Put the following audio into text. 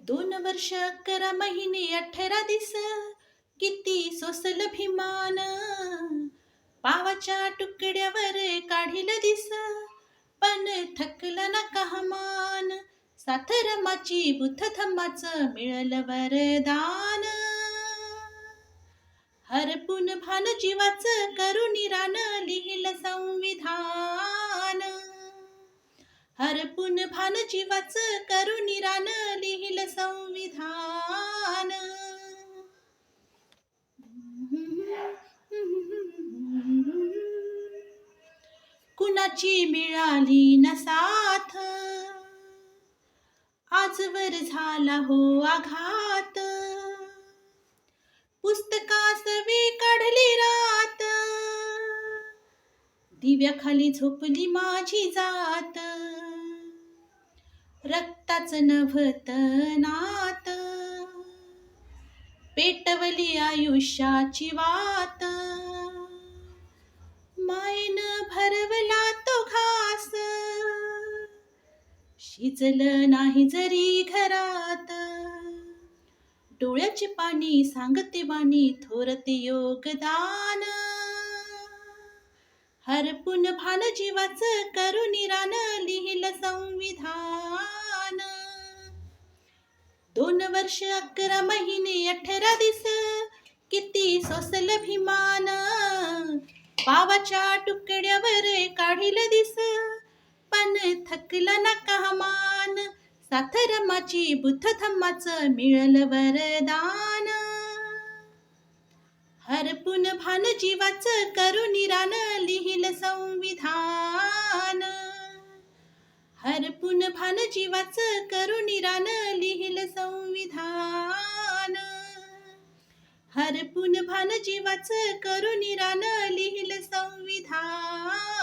2 वर्ष 11 महिने 18 दिस, किती सोसल भिमान. पावाच्या तुकड्यावर काढील दिस, पण थकला ना कहमान. साथरमाची बुद्ध धम्माचं मिळल वरदान. हरपून भान जीवाचं करुणी रान लिहिल संविधान. हरपून भान जीवाचं करुणी रान लिहिल संविधान. कुणाची मिळाली न साथ, आजवर झाला हो आघात. पुस्तकास वे काढली रात, दिव्याखाली झोपली माझी जात. रक्ताचं नव्हतं नात, पेटवली आयुष्याची वात. मायन भरवला तो घास, शिजलं नाही जरी घरात. डोळ्याचे पाणी सांगते वाणी थोरते योगदान. हरपून भान जीवाचं करुणी रान लिहिल संविधान. 2 वर्ष 11 महिने 18 दिस, किती सोसल भिमान. पावाच्या तुकड्यावर काढील दिस, पण थकला ना कहमान. साथरमाची बुद्ध धम्माचं मिळल वरदान. हरपून भान जीवाचं करुणी रान लिहिल संविधान. हरपून भान जीवाचं करुणी रान लिहिल संविधान. हरपून भान जीवाचं करुणी रान लिहिल संविधान.